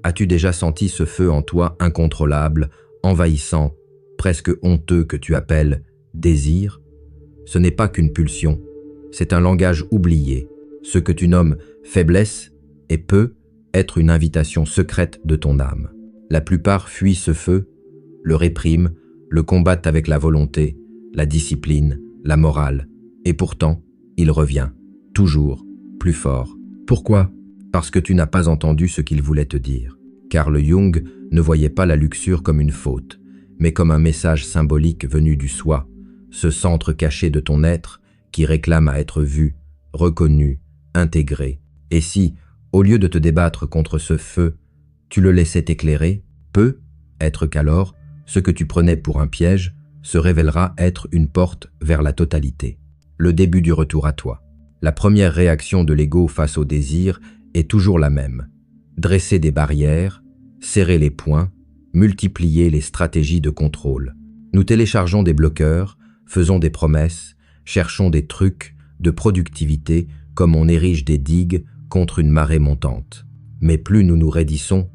As-tu déjà senti ce feu en toi incontrôlable, envahissant, presque honteux que tu appelles désir? Ce n'est pas qu'une pulsion, c'est un langage oublié. Ce que tu nommes faiblesse et peut être une invitation secrète de ton âme. La plupart fuient ce feu, le répriment, le combattent avec la volonté, la discipline, la morale, et pourtant, il revient, toujours, plus fort. Pourquoi? Parce que tu n'as pas entendu ce qu'il voulait te dire. Carl Jung ne voyait pas la luxure comme une faute, mais comme un message symbolique venu du soi, ce centre caché de ton être qui réclame à être vu, reconnu, intégré. Et si, au lieu de te débattre contre ce feu, tu le laissais t'éclairer, peut être qu'alors, ce que tu prenais pour un piège se révélera être une porte vers la totalité. Le début du retour à toi. La première réaction de l'ego face au désir est toujours la même. Dresser des barrières, serrer les poings, multiplier les stratégies de contrôle. Nous téléchargeons des bloqueurs, faisons des promesses, cherchons des trucs de productivité comme on érige des digues contre une marée montante. Mais plus nous nous raidissons,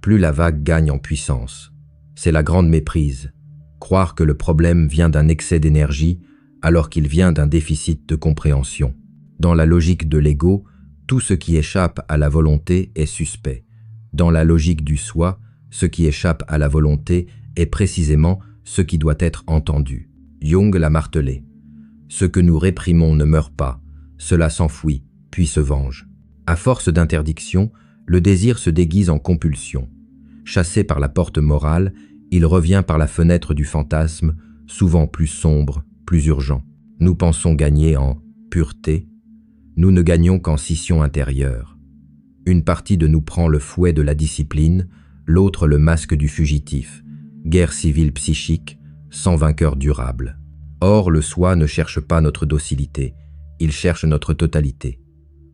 plus la vague gagne en puissance. C'est la grande méprise. Croire que le problème vient d'un excès d'énergie alors qu'il vient d'un déficit de compréhension. Dans la logique de l'ego, tout ce qui échappe à la volonté est suspect. Dans la logique du soi, ce qui échappe à la volonté est précisément ce qui doit être entendu. Jung l'a martelé. Ce que nous réprimons ne meurt pas, cela s'enfuit, puis se venge. À force d'interdiction, le désir se déguise en compulsion. Chassé par la porte morale, il revient par la fenêtre du fantasme, souvent plus sombre, plus urgent. Nous pensons gagner en pureté, nous ne gagnons qu'en scission intérieure. Une partie de nous prend le fouet de la discipline, l'autre le masque du fugitif. Guerre civile psychique, sans vainqueur durable. Or, le soi ne cherche pas notre docilité, il cherche notre totalité.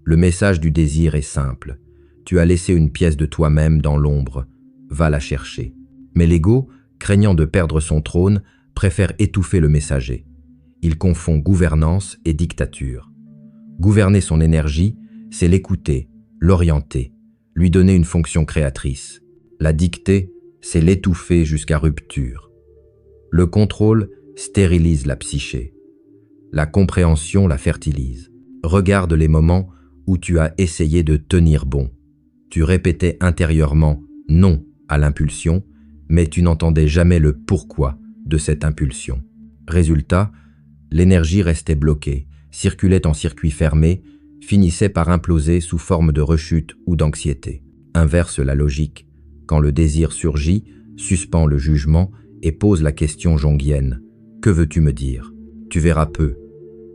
Le message du désir est simple. Tu as laissé une pièce de toi-même dans l'ombre, va la chercher. Mais l'ego, craignant de perdre son trône, préfère étouffer le messager. Il confond gouvernance et dictature. Gouverner son énergie, c'est l'écouter, l'orienter, lui donner une fonction créatrice. La dicter, c'est l'étouffer jusqu'à rupture. Le contrôle stérilise la psyché. La compréhension la fertilise. Regarde les moments où tu as essayé de tenir bon. Tu répétais intérieurement « non » à l'impulsion, mais tu n'entendais jamais le pourquoi de cette impulsion. Résultat, l'énergie restait bloquée, circulait en circuit fermé, finissait par imploser sous forme de rechute ou d'anxiété. Inverse la logique. Quand le désir surgit, suspend le jugement et pose la question jungienne. Que veux-tu me dire? Tu verras peu.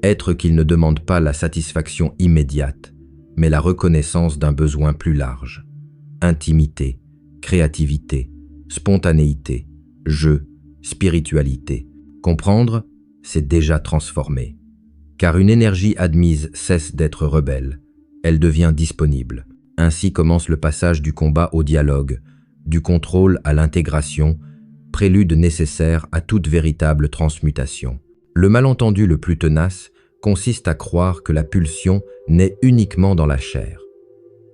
Être qu'il ne demande pas la satisfaction immédiate, mais la reconnaissance d'un besoin plus large. Intimité, créativité, spontanéité, jeu, spiritualité. Comprendre, c'est déjà transformer. Car une énergie admise cesse d'être rebelle, elle devient disponible. Ainsi commence le passage du combat au dialogue, du contrôle à l'intégration, prélude nécessaire à toute véritable transmutation. Le malentendu le plus tenace consiste à croire que la pulsion naît uniquement dans la chair,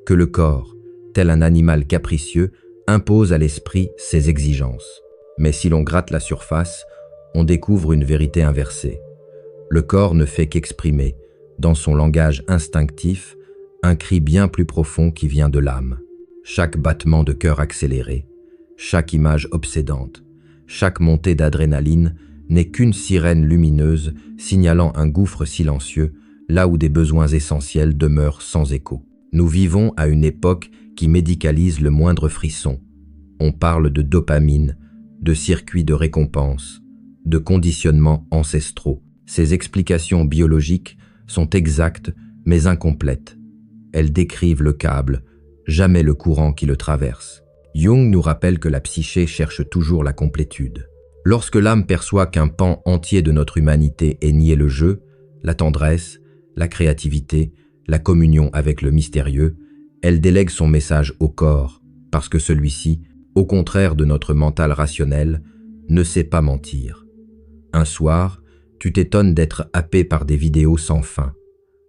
que le corps, tel un animal capricieux, impose à l'esprit ses exigences. Mais si l'on gratte la surface, on découvre une vérité inversée. Le corps ne fait qu'exprimer, dans son langage instinctif, un cri bien plus profond qui vient de l'âme. Chaque battement de cœur accéléré, chaque image obsédante, chaque montée d'adrénaline n'est qu'une sirène lumineuse signalant un gouffre silencieux, là où des besoins essentiels demeurent sans écho. Nous vivons à une époque qui médicalise le moindre frisson. On parle de dopamine, de circuits de récompense, de conditionnements ancestraux. Ces explications biologiques sont exactes mais incomplètes. Elles décrivent le câble, jamais le courant qui le traverse. Jung nous rappelle que la psyché cherche toujours la complétude. Lorsque l'âme perçoit qu'un pan entier de notre humanité est nié le jeu, la tendresse, la créativité, la communion avec le mystérieux, elle délègue son message au corps, parce que celui-ci, au contraire de notre mental rationnel, ne sait pas mentir. Un soir, tu t'étonnes d'être happé par des vidéos sans fin.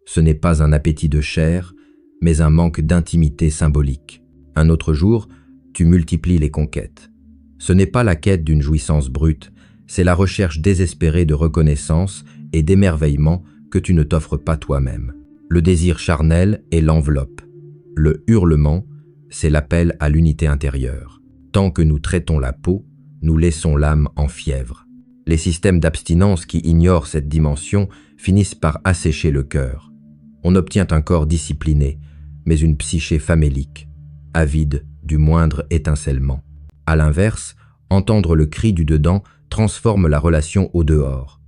Ce n'est pas un appétit de chair, mais un manque d'intimité symbolique. Un autre jour, tu multiplies les conquêtes. Ce n'est pas la quête d'une jouissance brute, c'est la recherche désespérée de reconnaissance et d'émerveillement que tu ne t'offres pas toi-même. Le désir charnel est l'enveloppe. Le hurlement, c'est l'appel à l'unité intérieure. Tant que nous traitons la peau, nous laissons l'âme en fièvre. Les systèmes d'abstinence qui ignorent cette dimension finissent par assécher le cœur. On obtient un corps discipliné, mais une psyché famélique, avide du moindre étincellement. À l'inverse, entendre le cri du dedans transforme la relation au dehors.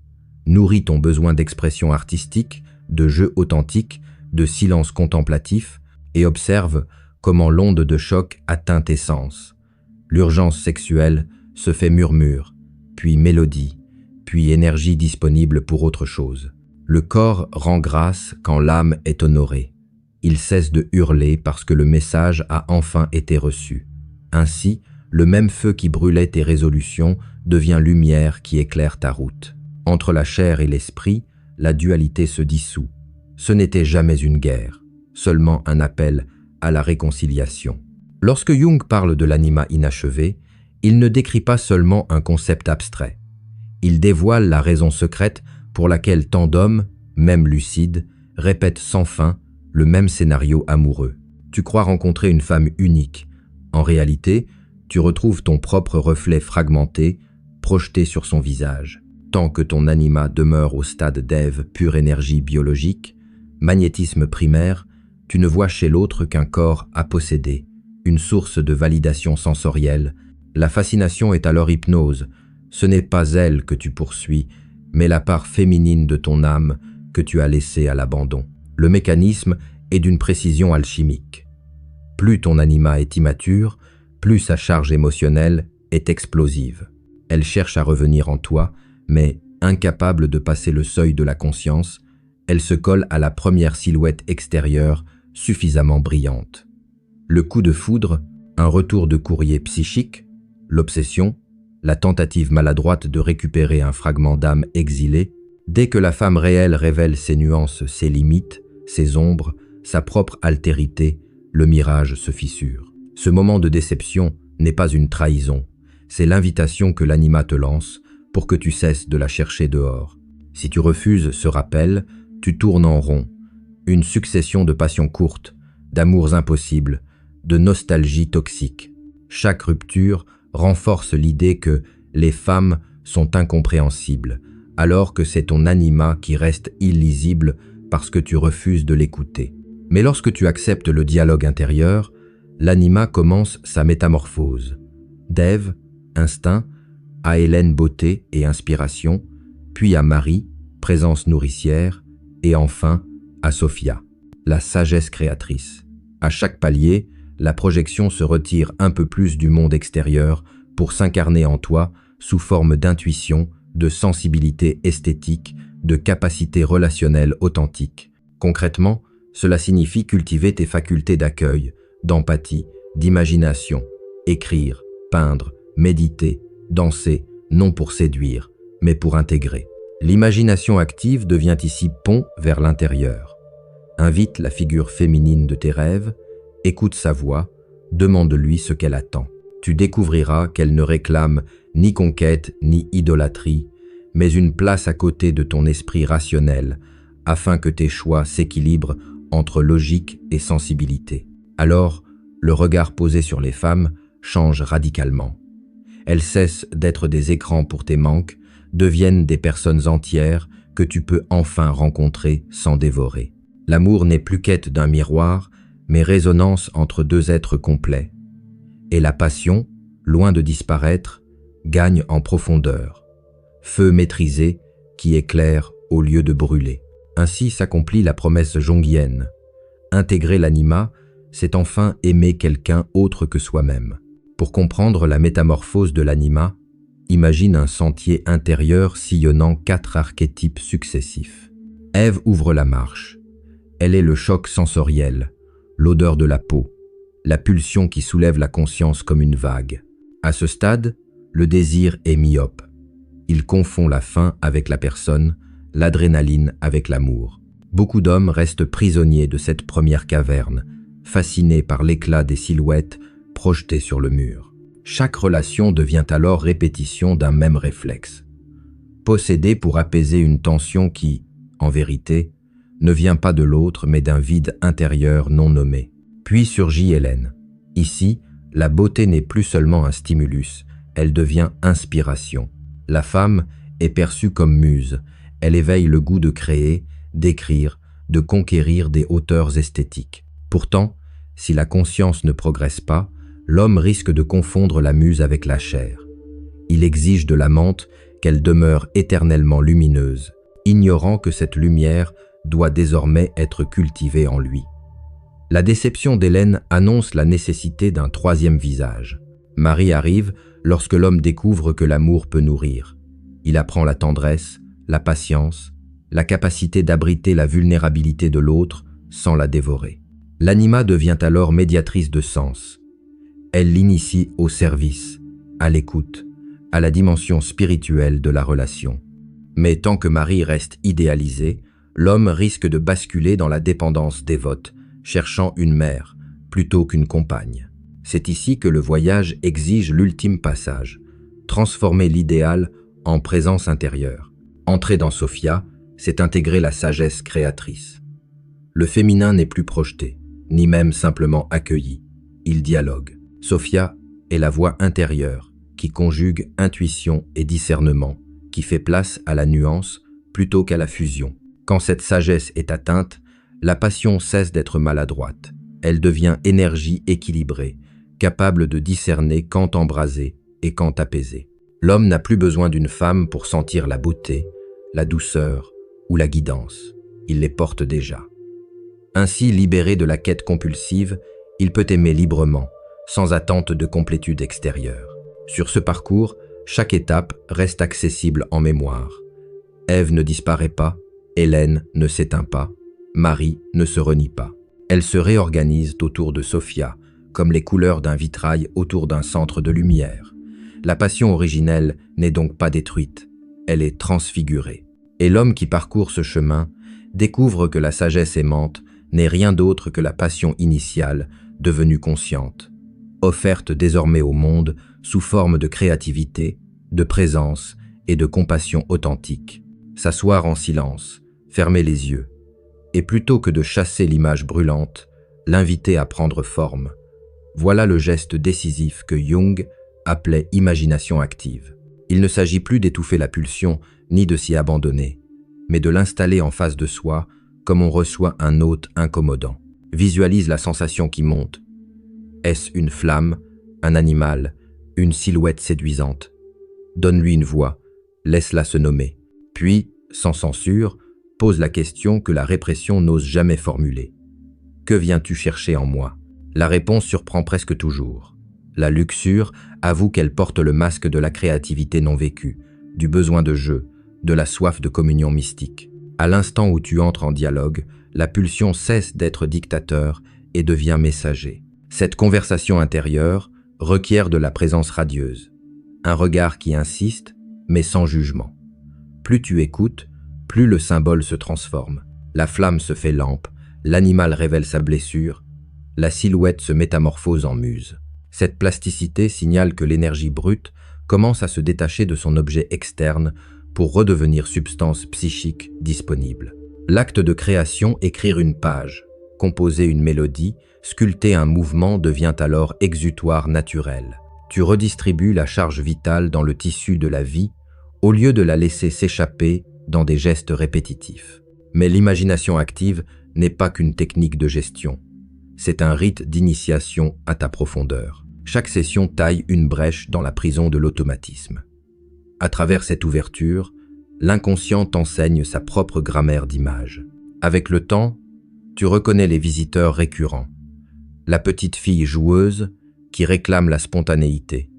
Nourrit ton besoin d'expression artistique, de jeu authentique, de silence contemplatif, et observe comment l'onde de choc atteint tes sens. L'urgence sexuelle se fait murmure, puis mélodie, puis énergie disponible pour autre chose. Le corps rend grâce quand l'âme est honorée. Il cesse de hurler parce que le message a enfin été reçu. Ainsi, le même feu qui brûlait tes résolutions devient lumière qui éclaire ta route. Entre la chair et l'esprit, la dualité se dissout. Ce n'était jamais une guerre, seulement un appel à la réconciliation. Lorsque Jung parle de l'anima inachevé, il ne décrit pas seulement un concept abstrait. Il dévoile la raison secrète pour laquelle tant d'hommes, même lucides, répètent sans fin le même scénario amoureux. Tu crois rencontrer une femme unique. En réalité, tu retrouves ton propre reflet fragmenté, projeté sur son visage. Tant que ton anima demeure au stade d'Ève, pure énergie biologique, magnétisme primaire, tu ne vois chez l'autre qu'un corps à posséder, une source de validation sensorielle. La fascination est alors hypnose. Ce n'est pas elle que tu poursuis, mais la part féminine de ton âme que tu as laissée à l'abandon. Le mécanisme est d'une précision alchimique. Plus ton anima est immature, plus sa charge émotionnelle est explosive. Elle cherche à revenir en toi, mais incapable de passer le seuil de la conscience, elle se colle à la première silhouette extérieure suffisamment brillante. Le coup de foudre, un retour de courrier psychique, l'obsession, la tentative maladroite de récupérer un fragment d'âme exilé, dès que la femme réelle révèle ses nuances, ses limites, ses ombres, sa propre altérité, le mirage se fissure. Ce moment de déception n'est pas une trahison, c'est l'invitation que l'anima te lance pour que tu cesses de la chercher dehors. Si tu refuses ce rappel, tu tournes en rond, une succession de passions courtes, d'amours impossibles, de nostalgie toxique. Chaque rupture renforce l'idée que les femmes sont incompréhensibles, alors que c'est ton anima qui reste illisible parce que tu refuses de l'écouter. Mais lorsque tu acceptes le dialogue intérieur, l'anima commence sa métamorphose. D'Ève, instinct, à Hélène, beauté et inspiration, puis à Marie, présence nourricière, et enfin à Sophia, la sagesse créatrice. À chaque palier, la projection se retire un peu plus du monde extérieur pour s'incarner en toi sous forme d'intuition, de sensibilité esthétique, de capacité relationnelle authentique. Concrètement, cela signifie cultiver tes facultés d'accueil, d'empathie, d'imagination, écrire, peindre, méditer, danser, non pour séduire, mais pour intégrer. L'imagination active devient ici pont vers l'intérieur. Invite la figure féminine de tes rêves, écoute sa voix, demande-lui ce qu'elle attend. Tu découvriras qu'elle ne réclame ni conquête ni idolâtrie, mais une place à côté de ton esprit rationnel, afin que tes choix s'équilibrent entre logique et sensibilité. Alors, le regard posé sur les femmes change radicalement. Elles cessent d'être des écrans pour tes manques, deviennent des personnes entières que tu peux enfin rencontrer sans dévorer. L'amour n'est plus quête d'un miroir, mais résonance entre deux êtres complets. Et la passion, loin de disparaître, gagne en profondeur. Feu maîtrisé qui éclaire au lieu de brûler. Ainsi s'accomplit la promesse jungienne. Intégrer l'anima, c'est enfin aimer quelqu'un autre que soi-même. Pour comprendre la métamorphose de l'anima, imagine un sentier intérieur sillonnant 4 archétypes successifs. Ève ouvre la marche. Elle est le choc sensoriel, l'odeur de la peau, la pulsion qui soulève la conscience comme une vague. À ce stade, le désir est myope. Il confond la faim avec la personne, l'adrénaline avec l'amour. Beaucoup d'hommes restent prisonniers de cette première caverne, fascinés par l'éclat des silhouettes projetées sur le mur. Chaque relation devient alors répétition d'un même réflexe. Posséder pour apaiser une tension qui, en vérité, ne vient pas de l'autre mais d'un vide intérieur non nommé. Puis surgit Hélène. Ici, la beauté n'est plus seulement un stimulus, elle devient inspiration. La femme est perçue comme muse, elle éveille le goût de créer, d'écrire, de conquérir des hauteurs esthétiques. Pourtant, si la conscience ne progresse pas, l'homme risque de confondre la muse avec la chair. Il exige de l'amante qu'elle demeure éternellement lumineuse, ignorant que cette lumière doit désormais être cultivée en lui. La déception d'Hélène annonce la nécessité d'un troisième visage. Marie arrive lorsque l'homme découvre que l'amour peut nourrir. Il apprend la tendresse, la patience, la capacité d'abriter la vulnérabilité de l'autre sans la dévorer. L'anima devient alors médiatrice de sens. Elle l'initie au service, à l'écoute, à la dimension spirituelle de la relation. Mais tant que Marie reste idéalisée, l'homme risque de basculer dans la dépendance dévote, cherchant une mère plutôt qu'une compagne. C'est ici que le voyage exige l'ultime passage, transformer l'idéal en présence intérieure. Entrer dans Sophia, c'est intégrer la sagesse créatrice. Le féminin n'est plus projeté, ni même simplement accueilli. Il dialogue. Sophia est la voix intérieure qui conjugue intuition et discernement, qui fait place à la nuance plutôt qu'à la fusion. Quand cette sagesse est atteinte, la passion cesse d'être maladroite. Elle devient énergie équilibrée, capable de discerner quand embraser et quand apaiser. L'homme n'a plus besoin d'une femme pour sentir la beauté, la douceur ou la guidance. Il les porte déjà. Ainsi, libéré de la quête compulsive, il peut aimer librement, sans attente de complétude extérieure. Sur ce parcours, chaque étape reste accessible en mémoire. Ève ne disparaît pas, Hélène ne s'éteint pas, Marie ne se renie pas. Elles se réorganisent autour de Sophia, comme les couleurs d'un vitrail autour d'un centre de lumière. La passion originelle n'est donc pas détruite, elle est transfigurée. Et l'homme qui parcourt ce chemin découvre que la sagesse aimante n'est rien d'autre que la passion initiale devenue consciente, offerte désormais au monde sous forme de créativité, de présence et de compassion authentique. S'asseoir en silence, fermer les yeux, et plutôt que de chasser l'image brûlante, l'inviter à prendre forme. Voilà le geste décisif que Jung appelait imagination active. Il ne s'agit plus d'étouffer la pulsion ni de s'y abandonner, mais de l'installer en face de soi comme on reçoit un hôte incommodant. Visualise la sensation qui monte. Est-ce une flamme, un animal, une silhouette séduisante? Donne-lui une voix, laisse-la se nommer. Puis, sans censure, pose la question que la répression n'ose jamais formuler. Que viens-tu chercher en moi? La réponse surprend presque toujours. La luxure avoue qu'elle porte le masque de la créativité non vécue, du besoin de jeu, de la soif de communion mystique. À l'instant où tu entres en dialogue, la pulsion cesse d'être dictateur et devient messager. Cette conversation intérieure requiert de la présence radieuse, un regard qui insiste, mais sans jugement. Plus tu écoutes, plus le symbole se transforme. La flamme se fait lampe, l'animal révèle sa blessure, la silhouette se métamorphose en muse. Cette plasticité signale que l'énergie brute commence à se détacher de son objet externe pour redevenir substance psychique disponible. L'acte de création, écrire une page, composer une mélodie, sculpter un mouvement devient alors exutoire naturel. Tu redistribues la charge vitale dans le tissu de la vie au lieu de la laisser s'échapper dans des gestes répétitifs. Mais l'imagination active n'est pas qu'une technique de gestion. C'est un rite d'initiation à ta profondeur. Chaque session taille une brèche dans la prison de l'automatisme. À travers cette ouverture, l'inconscient t'enseigne sa propre grammaire d'images. Avec le temps, tu reconnais les visiteurs récurrents. La petite fille joueuse qui réclame la spontanéité,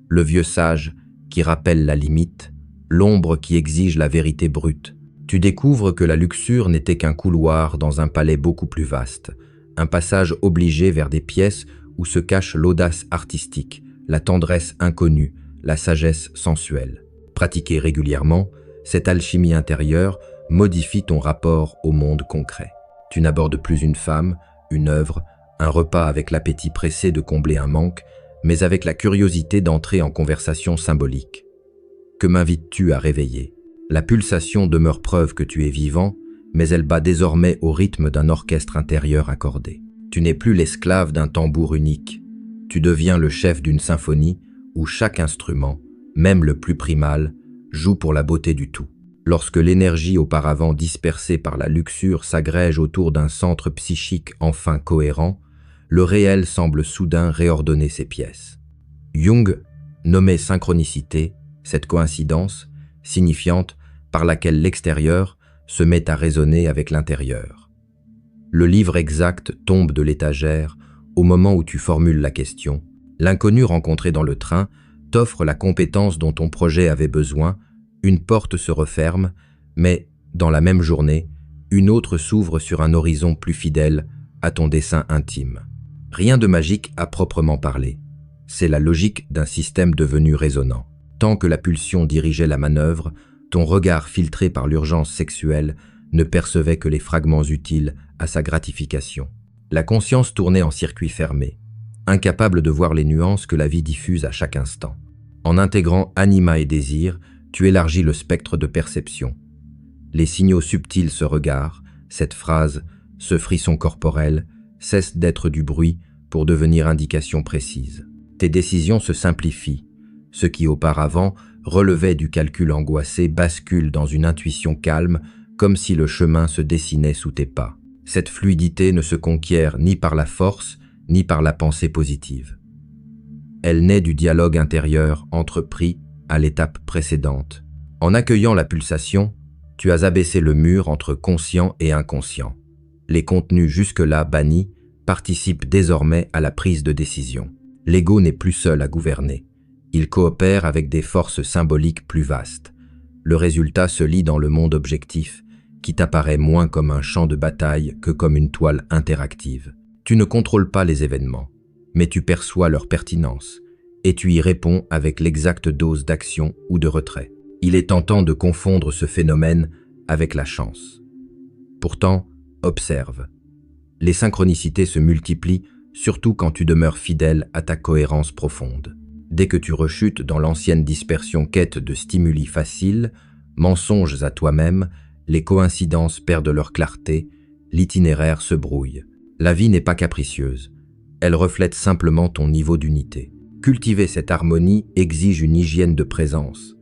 le vieux sage qui rappelle la limite, l'ombre qui exige la vérité brute. Tu découvres que la luxure n'était qu'un couloir dans un palais beaucoup plus vaste, un passage obligé vers des pièces où se cache l'audace artistique, la tendresse inconnue, la sagesse sensuelle. Pratiquée régulièrement, cette alchimie intérieure modifie ton rapport au monde concret. Tu n'abordes plus une femme, une œuvre, un repas avec l'appétit pressé de combler un manque, mais avec la curiosité d'entrer en conversation symbolique. Que m'invites-tu à réveiller? La pulsation demeure preuve que tu es vivant, mais elle bat désormais au rythme d'un orchestre intérieur accordé. Tu n'es plus l'esclave d'un tambour unique. Tu deviens le chef d'une symphonie où chaque instrument, même le plus primal, joue pour la beauté du tout. Lorsque l'énergie auparavant dispersée par la luxure s'agrège autour d'un centre psychique enfin cohérent, le réel semble soudain réordonner ses pièces. Jung nommait synchronicité cette coïncidence signifiante par laquelle l'extérieur se met à résonner avec l'intérieur. Le livre exact tombe de l'étagère au moment où tu formules la question. L'inconnu rencontré dans le train t'offre la compétence dont ton projet avait besoin, une porte se referme, mais, dans la même journée, une autre s'ouvre sur un horizon plus fidèle à ton dessein intime. Rien de magique à proprement parler. C'est la logique d'un système devenu résonnant. Tant que la pulsion dirigeait la manœuvre, ton regard filtré par l'urgence sexuelle ne percevait que les fragments utiles à sa gratification. La conscience tournait en circuit fermé, incapable de voir les nuances que la vie diffuse à chaque instant. En intégrant anima et désir, tu élargis le spectre de perception. Les signaux subtils se regarent, cette phrase, ce frisson corporel, cesse d'être du bruit pour devenir indication précise. Tes décisions se simplifient. Ce qui auparavant relevait du calcul angoissé bascule dans une intuition calme, comme si le chemin se dessinait sous tes pas. Cette fluidité ne se conquiert ni par la force, ni par la pensée positive. Elle naît du dialogue intérieur entrepris à l'étape précédente. En accueillant la pulsation, tu as abaissé le mur entre conscient et inconscient. Les contenus jusque-là bannis participent désormais à la prise de décision. L'ego n'est plus seul à gouverner. Il coopère avec des forces symboliques plus vastes. Le résultat se lit dans le monde objectif, qui t'apparaît moins comme un champ de bataille que comme une toile interactive. Tu ne contrôles pas les événements, mais tu perçois leur pertinence, et tu y réponds avec l'exacte dose d'action ou de retrait. Il est tentant de confondre ce phénomène avec la chance. Pourtant, observe. Les synchronicités se multiplient, surtout quand tu demeures fidèle à ta cohérence profonde. Dès que tu rechutes dans l'ancienne dispersion quête de stimuli faciles, mensonges à toi-même, les coïncidences perdent leur clarté, l'itinéraire se brouille. La vie n'est pas capricieuse, elle reflète simplement ton niveau d'unité. Cultiver cette harmonie exige une hygiène de présence.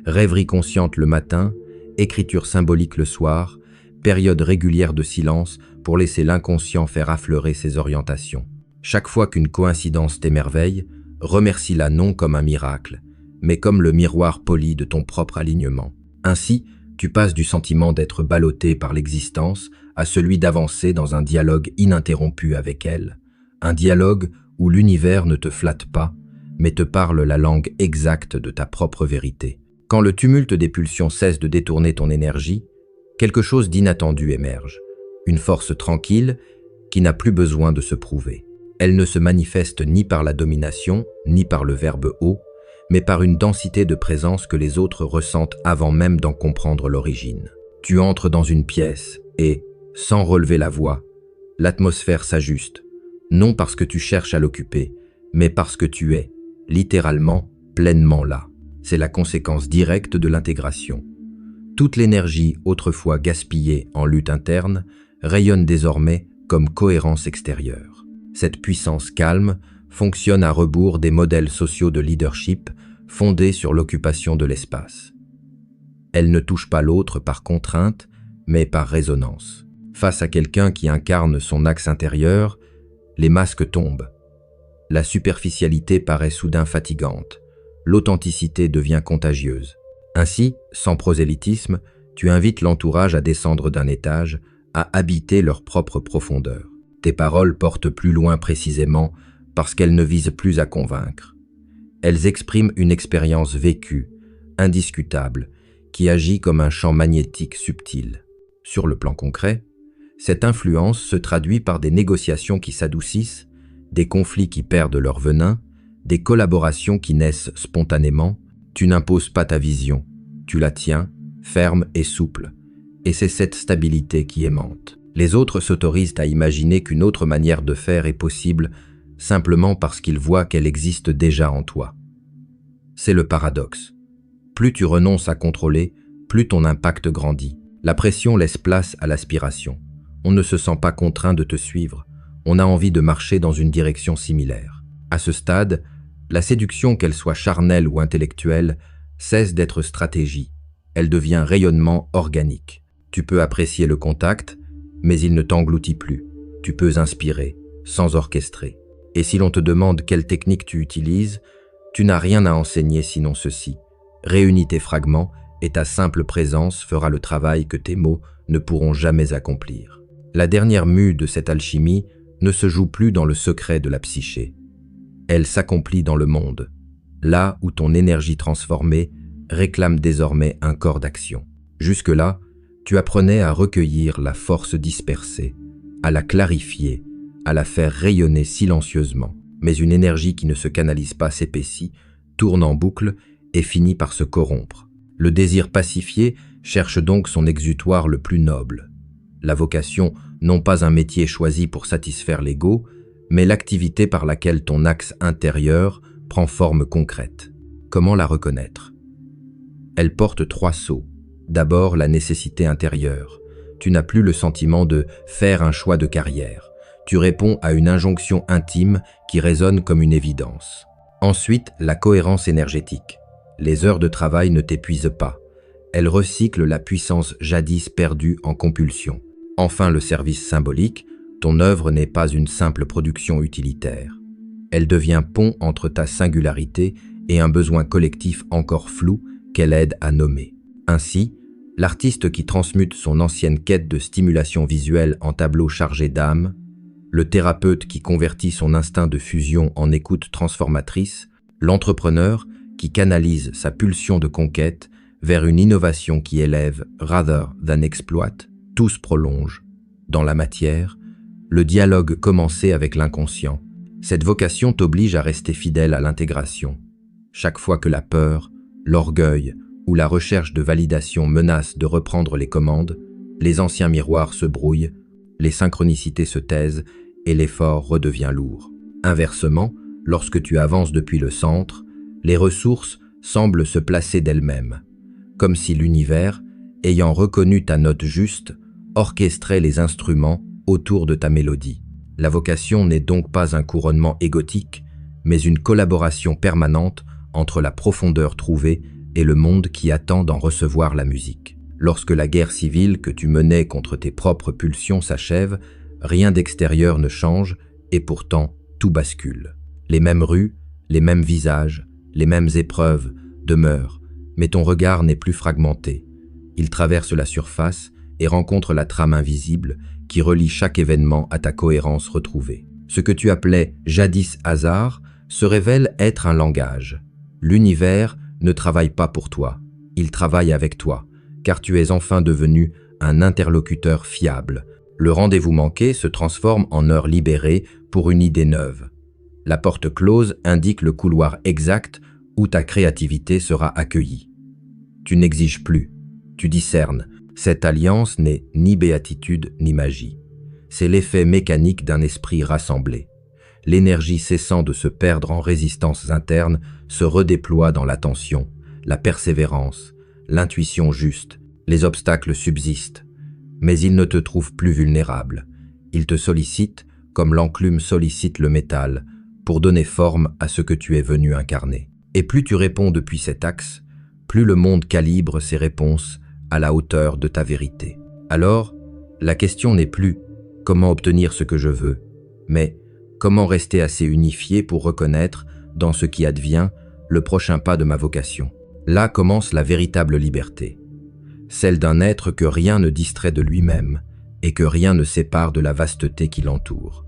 Rêverie consciente le matin, écriture symbolique le soir, période régulière de silence pour laisser l'inconscient faire affleurer ses orientations. Chaque fois qu'une coïncidence t'émerveille, remercie-la non comme un miracle, mais comme le miroir poli de ton propre alignement. Ainsi, tu passes du sentiment d'être ballotté par l'existence à celui d'avancer dans un dialogue ininterrompu avec elle, un dialogue où l'univers ne te flatte pas, mais te parle la langue exacte de ta propre vérité. Quand le tumulte des pulsions cesse de détourner ton énergie, quelque chose d'inattendu émerge, une force tranquille qui n'a plus besoin de se prouver. Elle ne se manifeste ni par la domination, ni par le verbe haut, mais par une densité de présence que les autres ressentent avant même d'en comprendre l'origine. Tu entres dans une pièce et, sans relever la voix, l'atmosphère s'ajuste, non parce que tu cherches à l'occuper, mais parce que tu es, littéralement, pleinement là. C'est la conséquence directe de l'intégration. Toute l'énergie autrefois gaspillée en lutte interne rayonne désormais comme cohérence extérieure. Cette puissance calme fonctionne à rebours des modèles sociaux de leadership fondés sur l'occupation de l'espace. Elle ne touche pas l'autre par contrainte, mais par résonance. Face à quelqu'un qui incarne son axe intérieur, les masques tombent. La superficialité paraît soudain fatigante. L'authenticité devient contagieuse. Ainsi, sans prosélytisme, tu invites l'entourage à descendre d'un étage, à habiter leur propre profondeur. Tes paroles portent plus loin précisément parce qu'elles ne visent plus à convaincre. Elles expriment une expérience vécue, indiscutable, qui agit comme un champ magnétique subtil. Sur le plan concret, cette influence se traduit par des négociations qui s'adoucissent, des conflits qui perdent leur venin, des collaborations qui naissent spontanément. Tu n'imposes pas ta vision, tu la tiens, ferme et souple, et c'est cette stabilité qui aimante. Les autres s'autorisent à imaginer qu'une autre manière de faire est possible simplement parce qu'ils voient qu'elle existe déjà en toi. C'est le paradoxe. Plus tu renonces à contrôler, plus ton impact grandit. La pression laisse place à l'aspiration. On ne se sent pas contraint de te suivre. On a envie de marcher dans une direction similaire. À ce stade, la séduction, qu'elle soit charnelle ou intellectuelle, cesse d'être stratégie. Elle devient rayonnement organique. Tu peux apprécier le contact, mais il ne t'engloutit plus. Tu peux inspirer, sans orchestrer. Et si l'on te demande quelle technique tu utilises, tu n'as rien à enseigner sinon ceci. Réunis tes fragments et ta simple présence fera le travail que tes mots ne pourront jamais accomplir. La dernière mue de cette alchimie ne se joue plus dans le secret de la psyché. Elle s'accomplit dans le monde, là où ton énergie transformée réclame désormais un corps d'action. Jusque-là, tu apprenais à recueillir la force dispersée, à la clarifier, à la faire rayonner silencieusement. Mais une énergie qui ne se canalise pas s'épaissit, tourne en boucle et finit par se corrompre. Le désir pacifié cherche donc son exutoire le plus noble. La vocation, non pas un métier choisi pour satisfaire l'ego, mais l'activité par laquelle ton axe intérieur prend forme concrète. Comment la reconnaître? Elle porte 3 sceaux. D'abord, la nécessité intérieure. Tu n'as plus le sentiment de faire un choix de carrière. Tu réponds à une injonction intime qui résonne comme une évidence. Ensuite, la cohérence énergétique. Les heures de travail ne t'épuisent pas. Elles recyclent la puissance jadis perdue en compulsion. Enfin, le service symbolique. Ton œuvre n'est pas une simple production utilitaire. Elle devient pont entre ta singularité et un besoin collectif encore flou qu'elle aide à nommer. Ainsi, l'artiste qui transmute son ancienne quête de stimulation visuelle en tableau chargé d'âme, le thérapeute qui convertit son instinct de fusion en écoute transformatrice, l'entrepreneur qui canalise sa pulsion de conquête vers une innovation qui élève rather than exploite, tous prolongent, dans la matière, le dialogue commencé avec l'inconscient. Cette vocation t'oblige à rester fidèle à l'intégration. Chaque fois que la peur, l'orgueil ou la recherche de validation menacent de reprendre les commandes, les anciens miroirs se brouillent, les synchronicités se taisent et l'effort redevient lourd. Inversement, lorsque tu avances depuis le centre, les ressources semblent se placer d'elles-mêmes, comme si l'univers, ayant reconnu ta note juste, orchestrait les instruments autour de ta mélodie. La vocation n'est donc pas un couronnement égotique, mais une collaboration permanente entre la profondeur trouvée et le monde qui attend d'en recevoir la musique. Lorsque la guerre civile que tu menais contre tes propres pulsions s'achève, rien d'extérieur ne change et pourtant tout bascule. Les mêmes rues, les mêmes visages, les mêmes épreuves demeurent, mais ton regard n'est plus fragmenté. Il traverse la surface et rencontre la trame invisible qui relie chaque événement à ta cohérence retrouvée. Ce que tu appelais jadis hasard se révèle être un langage. L'univers ne travaille pas pour toi, il travaille avec toi, car tu es enfin devenu un interlocuteur fiable. Le rendez-vous manqué se transforme en heure libérée pour une idée neuve. La porte close indique le couloir exact où ta créativité sera accueillie. Tu n'exiges plus, tu discernes. Cette alliance n'est ni béatitude ni magie. C'est l'effet mécanique d'un esprit rassemblé. L'énergie cessant de se perdre en résistances internes se redéploie dans l'attention, la persévérance, l'intuition juste. Les obstacles subsistent, mais ils ne te trouvent plus vulnérable. Ils te sollicitent comme l'enclume sollicite le métal pour donner forme à ce que tu es venu incarner. Et plus tu réponds depuis cet axe, plus le monde calibre ses réponses à la hauteur de ta vérité. Alors, la question n'est plus « comment obtenir ce que je veux ?» mais « comment rester assez unifié pour reconnaître, dans ce qui advient, le prochain pas de ma vocation ?» Là commence la véritable liberté, celle d'un être que rien ne distrait de lui-même et que rien ne sépare de la vasteté qui l'entoure.